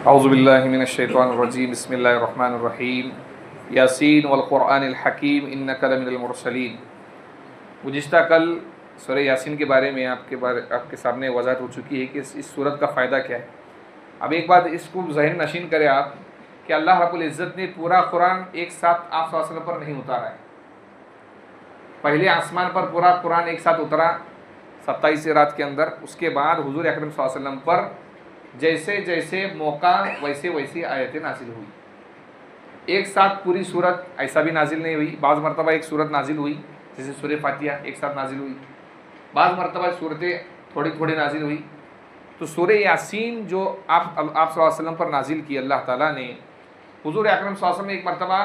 औज़ुबिल्लाहिमिनश्शैतानिर्रजीम बिस्मिल्लाहिर्रहमानिर्रहीम यासीन वल क़ुरआनिल हकीम इन्नका लमिनल मुरसलीन। गुज़िश्ता कल सूरह यासीन के बारे में आपके सामने वज़ाहत हो चुकी है कि इस सूरत का फ़ायदा क्या है। अब एक बात इसको ज़हन नशीन करें आप कि अल्लाह रब्बुल इज़्ज़त ने पूरा कुरान एक साथ आप सल्लल्लाहु अलैहि वसल्लम पर नहीं उतारा है। पहले आसमान पर पूरा कुरान एक साथ उतरा 27 रात के अंदर, उसके बाद हुज़ूर अकरम सल्लल्लाहु अलैहि वसल्लम पर जैसे जैसे मौका वैसे वैसी आयतें नाजिल हुई। एक साथ पूरी सूरत ऐसा भी नाजिल नहीं हुई। बाज़ मरतबा एक सूरत नाजिल हुई, जैसे सूरह फातिहा एक साथ नाजिल हुई। बाज़ मरतबा सूरतें थोड़ी थोड़ी नाजिल हुई। तो सूरह यासीन जो आप सल्लल्लाहु अलैहि वसल्लम पर नाजिल की अल्लाह ताला ने, हुज़ूर अकरम सल्लल्लाहु अलैहि वसल्लम एक मरतबा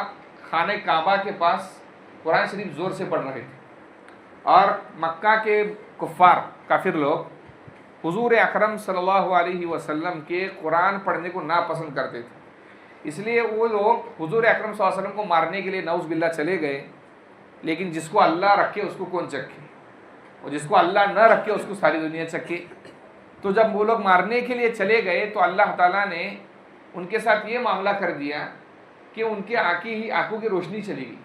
खाने काबा के पास कुरान शरीफ ज़ोर से पढ़ रहे थे और मक्का के कुफ़ार काफिर लोग हुज़ूर अकरम सल्लल्लाहु अलैहि वसल्लम के कुरान पढ़ने को नापसंद करते थे। इसलिए वो लोग हुज़ूर अकरम सल्लल्लाहु अलैहि वसल्लम को मारने के लिए नऊज़ बिल्लाह चले गए। लेकिन जिसको अल्लाह रखे उसको कौन चखे, और जिसको अल्लाह न रखे उसको सारी दुनिया चखे। तो जब वो लोग मारने के लिए चले गए तो अल्लाह ताला ने उनके साथ ये मामला कर दिया कि उनके आंखों की रोशनी चली गई।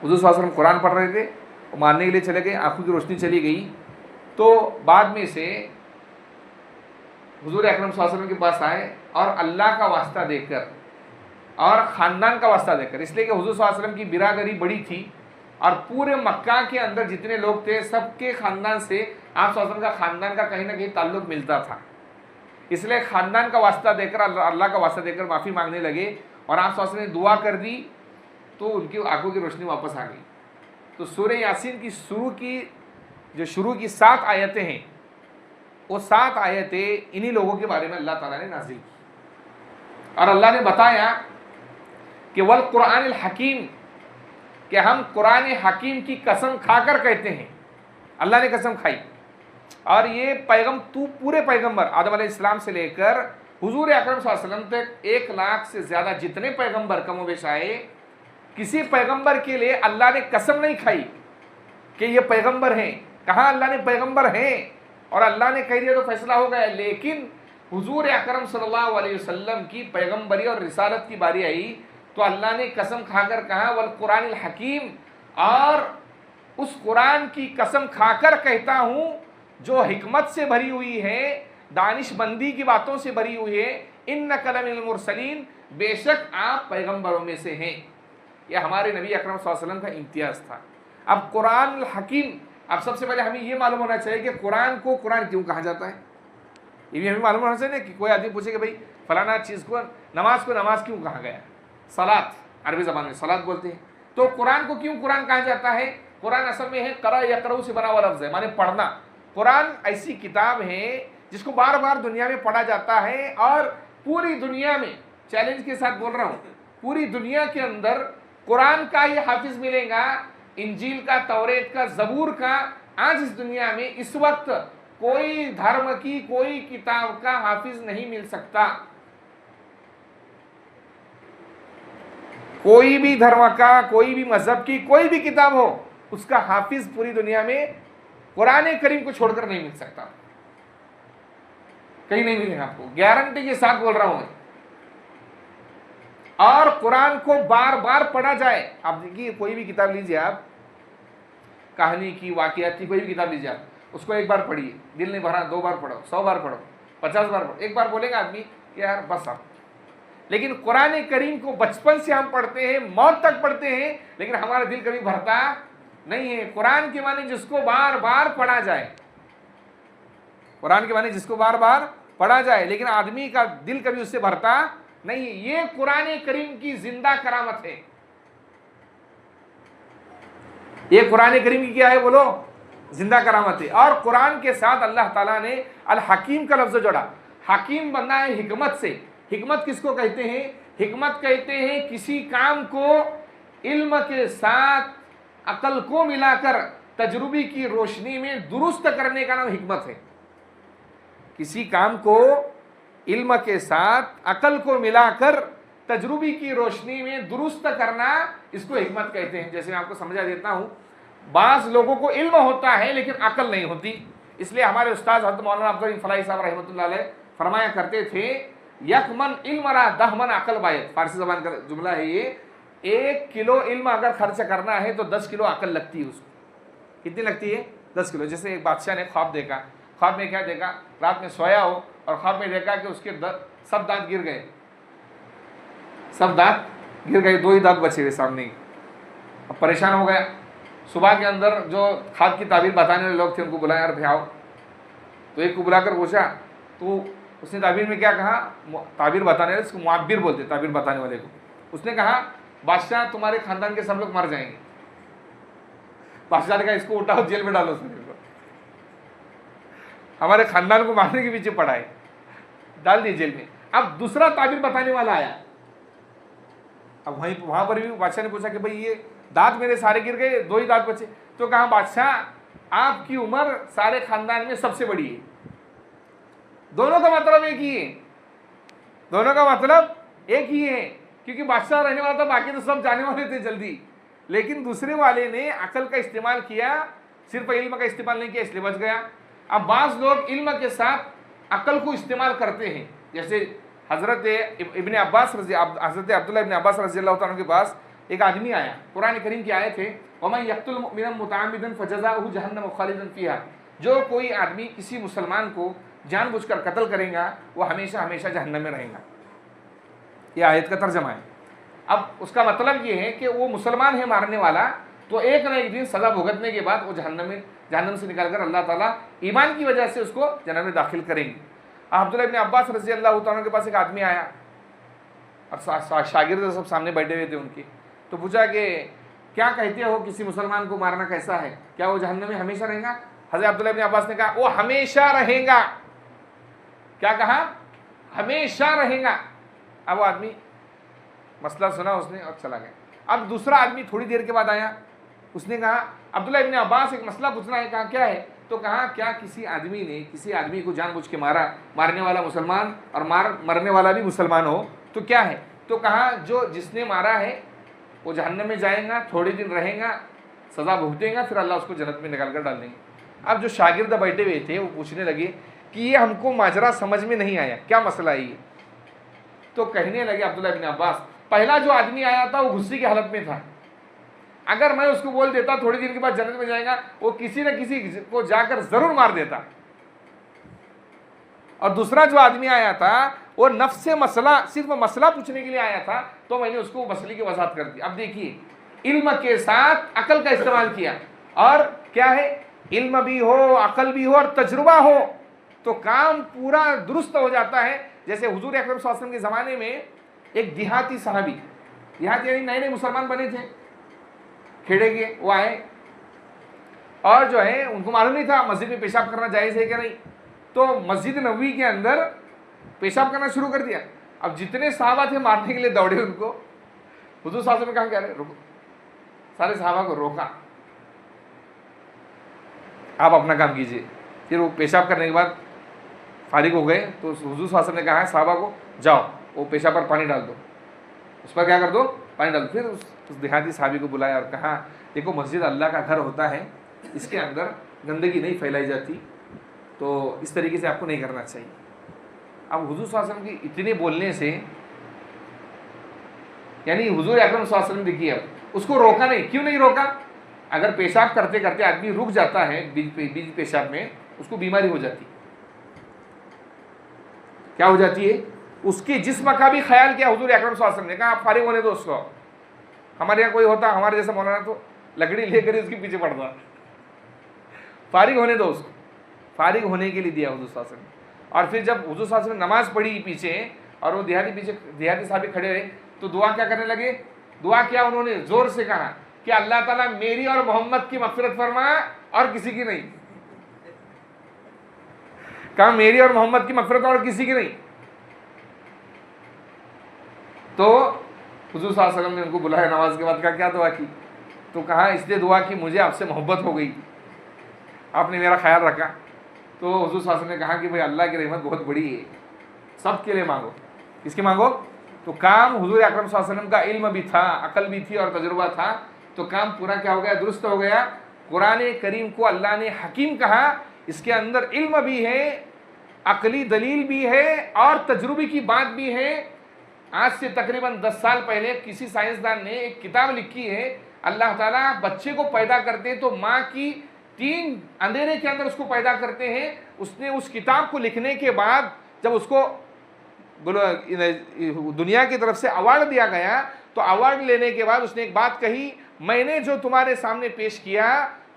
हुज़ूर सल्लल्लाहु अलैहि वसल्लम कुरान पढ़ रहे थे, वो मारने के लिए चले गए, आंखों की रोशनी चली गई। तो बाद में से हुज़ूर अकरम सल्लल्लाहु अलैहि वसल्लम के पास आए और अल्लाह का वास्ता देकर और ख़ानदान का वास्ता देकर, इसलिए कि हुज़ूर सल्लल्लाहु अलैहि वसल्लम की बिरादरी बड़ी थी और पूरे मक्का के अंदर जितने लोग थे सबके ख़ानदान से आप सल्लल्लाहु अलैहि वसल्लम का ख़ानदान का कहीं ना कहीं ताल्लुक़ मिलता था। इसलिए ख़ानदान का वास्ता देकर, अल्लाह का वास्ता देकर माफ़ी मांगने लगे और आप सल्लल्लाहु अलैहि वसल्लम ने दुआ कर दी तो उनकी आंखों की रोशनी वापस आ गई। तो सूरह यासीन की शुरू की 7 आयतें हैं, वो 7 आयतें इन्हीं लोगों के बारे में अल्लाह ताला ने नाज़िल की। और अल्लाह ने बताया कि वल कुरानिल हकीम, कि हम कुरान हकीम की कसम खाकर कहते हैं। अल्लाह ने कसम खाई। और ये पूरे पैगंबर आदम अलैहिस्सलाम से लेकर हुजूर अकरम सल्लल्लाहु अलैहि वसल्लम तक 1 लाख से ज़्यादा जितने पैगंबर कमोबेश आए, किसी पैगंबर के लिए अल्लाह ने कसम नहीं खाई कि ये पैगंबर हैं। कहाँ अल्लाह ने पैगंबर हैं और अल्लाह ने कह दिया तो फैसला हो गया। लेकिन हुजूर अकरम सल्लल्लाहु अलैहि वसल्लम की पैगंबरी और रिसालत की बारी आई तो अल्लाह ने कसम खाकर कहा वल कुरानिल हकीम, और उस कुरान की कसम खाकर कहता हूँ जो हिकमत से भरी हुई है, दानिशमंदी की बातों से भरी हुई है। इन्नका लमिनल मुरसलीन, बेशक आप पैगंबरों में से हैं। यह हमारे नबी अकरम सल्लल्लाहु अलैहि वसल्लम का इम्तियाज़ था। अब कुरान हकीम, अब सबसे पहले हमें यह मालूम होना चाहिए कि कुरान को कुरान क्यों कहा जाता है। ये भी हमें मालूम होना चाहिए ना कि कोई आदमी पूछे कि भाई फलाना चीज़ को नमाज क्यों कहा गया। सलात, अरबी ज़बान में सलात बोलते हैं। तो कुरान को क्यों कुरान कहा जाता है। कुरान असल में है करा यकरऊ से बना हुआ लफ्ज़ है, माने पढ़ना। कुरान ऐसी किताब है जिसको बार बार दुनिया में पढ़ा जाता है और पूरी दुनिया में, चैलेंज के साथ बोल रहा हूँ, पूरी दुनिया के अंदर कुरान का ही हाफिज मिलेगा। इंजील का, तौरेत का, ज़बूर का आज इस दुनिया में इस वक्त कोई धर्म की कोई किताब का हाफिज नहीं मिल सकता। कोई भी धर्म का, कोई भी मजहब की कोई भी किताब हो, उसका हाफिज पूरी दुनिया में कुरान करीम को छोड़कर नहीं मिल सकता। कहीं नहीं मिलेगा आपको, गारंटी के साथ बोल रहा हूं मैं। और कुरान को बार बार पढ़ा जाए। आप देखिए कोई भी किताब लीजिए, आप कहानी की, वाकयात की कोई भी किताब लीजिए, आप उसको एक बार पढ़िए, दिल नहीं भरा 2 बार पढ़ो, 100 बार पढ़ो, 50 बार पढ़ो, एक बार बोलेगा आदमी कि यार बस आप। लेकिन कुरान करीम को बचपन से हम पढ़ते हैं, मौत तक पढ़ते हैं, लेकिन हमारा दिल कभी भरता नहीं है। कुरान के माने जिसको बार बार पढ़ा जाए, कुरान के माने जिसको बार बार पढ़ा जाए, लेकिन आदमी का दिल कभी उससे भरता नहीं। ये कुरान करीम की जिंदा करामत है। ये कुरान करीम की क्या है बोलो, जिंदा करामत है। और कुरान के साथ अल्लाह ताला ने अल हकीम का लफ्ज जोड़ा। हकीम बनना है हिकमत से। हिकमत किसको कहते हैं। हिकमत कहते हैं किसी काम को इल्म के साथ अकल को मिलाकर तजुर्बे की रोशनी में दुरुस्त करने का नाम हिकमत है। किसी काम को इल्म के साथ अकल को मिलाकर तजुर्बे की रोशनी में दुरुस्त करना, इसको हिकमत कहते हैं। जैसे मैं आपको समझा देता हूँ, बाज़ लोगों को इल्म होता है लेकिन अकल नहीं होती। इसलिए हमारे उस्ताद हज़रत मौलाना अब्दुल फलाही साहब रहमतुल्लाह अलैह फरमाया करते थे, यकमन इल्मरा दहमन अकल बायत, फारसी जबान का जुमला है ये। 1 किलो इल्म अगर खर्च करना है तो 10 किलो अकल लगती है उसको। कितनी लगती है? 10 किलो। जैसे एक बादशाह ने ख्वाब देखा, ख्वाब में क्या देखा, रात में सोया हो और ख्वाब में देखा कि उसके सब दांत गिर गए, सब दांत गिर गए, 2 ही दांत बचे हुए सामने ही। अब परेशान हो गया। सुबह के अंदर जो ख्वाब की ताबीर बताने वाले लोग थे उनको बुलाया, और भाई तो एक को बुलाकर पूछा, तो उसने ताबीर में क्या कहा, ताबीर बताने वाले, इसको मुआब्बिर बोलते, ताबीर बताने वाले को। उसने कहा, बादशाह तुम्हारे खानदान के सब लोग मर जाएंगे। बादशाह ने कहा, इसको उठाओ जेल में डालो, उसने हमारे खानदान को मारने के पीछे पड़ा है, डाल दिए जेल में। अब दूसरा ताबीर बताने वाला आया। अब वहां पर भी बादशाह ने पूछा कि भाई ये दांत मेरे सारे गिर गए, 2 ही दांत बचे। तो कहा, बादशाह आपकी उम्र सारे खानदान में सबसे बड़ी है। दोनों का मतलब एक ही है, दोनों का मतलब एक ही है, क्योंकि बादशाह रहने वाला था, बाकी तो सब जाने वाले थे जल्दी। लेकिन दूसरे वाले ने अकल का इस्तेमाल किया, सिर्फ इल्म का इस्तेमाल नहीं किया, इसलिए बच गया। अब बाज़ लोग इल्म के साथ अकल को इस्तेमाल करते हैं। जैसे हज़रत इब्ने अब्बास हज़रत अब्दुल्ला इब्ने अब्बास रज़ी अल्लाह तआला के पास एक आदमी आया, कुरान करीम की आयत है, वमन यक़्तुल मुमिना मुतअम्मिदन फजज़ाउहु जहन्नम खालिदन फ़ीहा, जो कोई आदमी किसी मुसलमान को जानबूझकर कत्ल करेगा वो हमेशा हमेशा जहन्नम में रहेगा। ये आयत का तर्जमा है। अब उसका मतलब ये है कि वो मुसलमान है मारने वाला, तो एक न एक दिन सज़ा भुगतने के बाद वो जहन्नम से निकालकर अल्लाह ताला ईमान की वजह से उसको जन्नत में दाखिल करेंगे। अब्दुल्लाह इब्ने अब्बास रज़ी अल्लाह तआला के पास एक आदमी आया और शागिर्द सब सामने बैठे हुए थे उनके। तो पूछा कि क्या कहते हो, किसी मुसलमान को मारना कैसा है, क्या वो जहन्नम में हमेशा रहेगा? हज़रत अब्दुल्लाह इब्ने अब्बास ने कहा, वो हमेशा रहेगा। क्या कहा? हमेशा रहेगा। अब वो आदमी मसला सुना उसने और चला गया। अब दूसरा आदमी थोड़ी देर के बाद आया, उसने कहा, अब्दुल्ला इब्ने अब्बास एक मसला पूछना है। कहा, क्या है? तो कहा, क्या किसी आदमी ने किसी आदमी को जानबूझ के मारा, मारने वाला मुसलमान और मरने वाला भी मुसलमान हो, तो क्या है? तो कहा, जो जिसने मारा है वो जहन्नम में जाएगा, थोड़े दिन रहेगा, सज़ा भुगतेगा, फिर अल्लाह उसको जन्नत में निकाल कर डाल देंगे। अब जो शागिर्द बैठे हुए थे वो पूछने लगे कि ये हमको माजरा समझ में नहीं आया, क्या मसला है ये? तो कहने लगे अब्दुल्ला इब्ने अब्बास, पहला जो आदमी आया था वो गुस्से की हालत में था, अगर मैं उसको बोल देता थोड़ी दिन के बाद जन्नत में जाएगा, वो किसी न किसी को जाकर जरूर मार देता। और दूसरा जो आदमी आया था वो नफ्स से मसला, सिर्फ मसला पूछने के लिए आया था, तो मैंने उसको मसले की वजाहत कर दी। अब देखिए, इल्म के साथ अकल का इस्तेमाल किया, और क्या है, इल्म भी हो, अकल भी हो और तजुर्बा हो, तो काम पूरा दुरुस्त हो जाता है। जैसे हुजूर अकरम सल्लल्लाहु अलैहि वसल्लम के ज़माने में एक देहाती सहाबी, देहाती यानी नए नए मुसलमान बने थे, खेड़े के, वो आए और जो है उनको मालूम नहीं था मस्जिद में पेशाब करना जायज़ है क्या नहीं, तो मस्जिद नबवी के अंदर पेशाब करना शुरू कर दिया। अब जितने सहाबा थे मारने के लिए दौड़े उनको, हुजूर सल्लल्लाहु अलैहि वसल्लम ने कहा, क्या रे, रुको, सारे सहाबा को रोका, आप अपना काम कीजिए। फिर वो पेशाब करने के बाद फारिग हो गए, तो हुजूर सल्लल्लाहु अलैहि वसल्लम ने कहा सहाबा को, जाओ वो पेशाब पर पानी डाल दो, उस पर क्या कर दो, पानी डाल दो। फिर उस देहाती साहबी को बुलाया और कहा, देखो मस्जिद अल्लाह का घर होता है, इसके अंदर गंदगी नहीं फैलाई जाती, तो इस तरीके से आपको नहीं करना चाहिए। अब हुजूर सल्लल्लाहु अलैहि वसल्लम की इतने बोलने से, यानी हुजूर अकरम सल्लल्लाहु अलैहि वसल्लम देखिए, अब उसको रोका नहीं। क्यों नहीं रोका? अगर पेशाब करते करते आदमी रुक जाता है बीच पेशाब में, उसको बीमारी हो जाती। क्या हो जाती है? उसके जिस्म का भी ख्याल किया हुजूर अकरम सल्लल्लाहु अलैहि वसल्लम ने कहा, आप फारिग होने दो उसको। हमारे यहाँ कोई होता, हमारे जैसा मौलाना, तो लकड़ी लेकर उसके पीछे पड़ता, फारिग होने दो उसको। फारिग होने के लिए दिया हुजूर सल्लल्लाहु अलैहि वसल्लम। और फिर जब हुजूर सल्लल्लाहु अलैहि वसल्लम नमाज पढ़ी पीछे, और वो देहाती साहब खड़े रहे, तो दुआ क्या करने लगे? दुआ क्या उन्होंने जोर से कहा कि अल्लाह ताला मेरी और मोहम्मद की मग़फ़िरत फरमा, और किसी की नहीं। कहा मेरी और मोहम्मद की मग़फ़िरत और किसी की नहीं। तो हुजूर सल्लल्लाहु अलैहि वसल्लम ने उनको बुलाया, नमाज के बाद का क्या दुआ की? तो कहा, इसलिए दुआ की मुझे आपसे मोहब्बत हो गई, आपने मेरा ख्याल रखा। तो हुजूर सल्लल्लाहु अलैहि वसल्लम ने कहा कि भाई अल्लाह की रहमत बहुत बड़ी है, सबके लिए मांगो। किसकी मांगो? तो काम हुजूर अकरम सल्लल्लाहु अलैहि वसल्लम का इल्म भी था, अकल भी थी और तजुर्बा था, तो काम पूरा क्या हो गया? दुरुस्त हो गया। कुरान करीम को अल्लाह ने हकीम कहा, इसके अंदर इल्म भी है, अकली दलील भी है और तजुर्बे की बात भी है। आज से तकरीबन 10 साल पहले किसी साइंसदान ने एक किताब लिखी है, अल्लाह ताला बच्चे को पैदा करते हैं तो माँ की 3 अंधेरे के अंदर उसको पैदा करते हैं। उसने उस किताब को लिखने के बाद जब उसको दुनिया की तरफ से अवार्ड दिया गया तो अवार्ड लेने के बाद उसने एक बात कही, मैंने जो तुम्हारे सामने पेश किया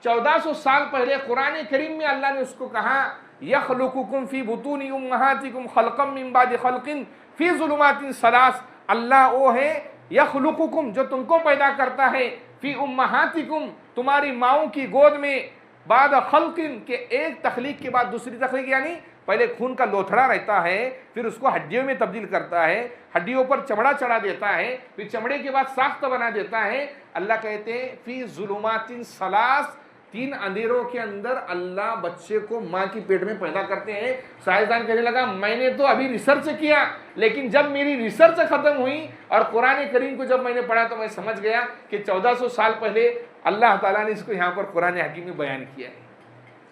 1400 साल पहले कुरान करीम में अल्लाह ने उसको कहा, यखलुकुकुम फी बुतूनि उम्महातिकुम खल्क़म मिन बादि खल्क़िन फी ज़ुलुमातिन सलास। अल्लाह वो है यखलुकुकुम जो तुमको पैदा करता है, फी उम्महातिकुम तुम्हारी माओं की गोद में, बाद खल्क़िन के एक तखलीक के बाद दूसरी तखलीक, यानी पहले खून का लोथड़ा रहता है, फिर उसको हड्डियों में तब्दील करता है, हड्डियों पर चमड़ा चढ़ा देता है, फिर चमड़े के बाद साख्त बना देता है। अल्लाह कहते हैं फी ज़ुलुमातिन सलास, 3 अंधेरों के अंदर अल्लाह बच्चे को माँ की पेट में पैदा करते हैं। साइंसदान कहने लगा मैंने तो अभी रिसर्च किया, लेकिन जब मेरी रिसर्च खत्म हुई और कुरान करीम को जब मैंने पढ़ा तो मैं समझ गया कि 1400 साल पहले अल्लाह ताला ने इसको यहाँ पर कुरान हकीम में बयान किया है।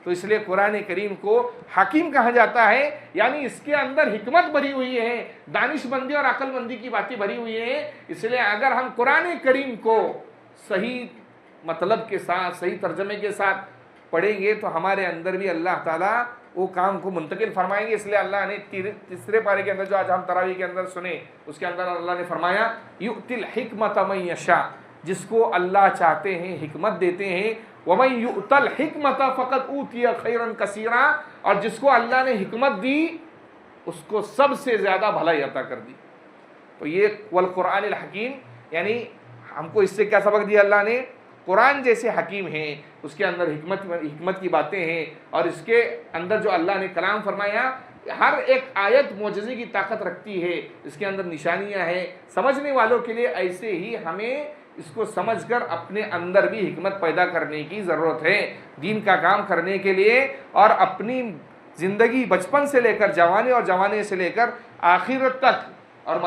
तो इसलिए कुरान करीम को हकीम कहा जाता है, यानी इसके अंदर हिकमत भरी हुई है, दानिशमंदी और अक्लमंदी की बातें भरी हुई है। इसलिए अगर हम कुरान करीम को सही मतलब के साथ, सही तर्जमे के साथ पढ़ेंगे तो हमारे अंदर भी अल्लाह ताला वो काम को मुंतकिल फरमाएंगे। इसलिए अल्लाह ने तीसरे पारे के अंदर जो आज हम तरावी के अंदर सुने उसके अंदर अल्लाह ने फरमाया युतिल हिकमत मन यशा, जिसको अल्लाह चाहते हैं हिकमत देते हैं। वमन युतल हिकमत फ़क़द ऊतिया खैरन कसीरा, और जिसको अल्लाह ने हिकमत दी उसको सबसे ज़्यादा भलाई अता कर दी। तो ये वल कुरानिल हकीम, यानी हमको इससे क्या सबक दिया अल्लाह ने, कुरान जैसे हकीम है उसके अंदर हिकमत की बातें हैं, और इसके अंदर जो अल्लाह ने कलाम फरमाया हर एक आयत मोजज़े की ताकत रखती है, इसके अंदर निशानियां हैं। समझने वालों के लिए ऐसे ही हमें इसको समझकर अपने अंदर भी हिकमत पैदा करने की ज़रूरत है दीन का काम करने के लिए, और अपनी ज़िंदगी बचपन से लेकर जवानी और जवानी से लेकर आखिरत तक और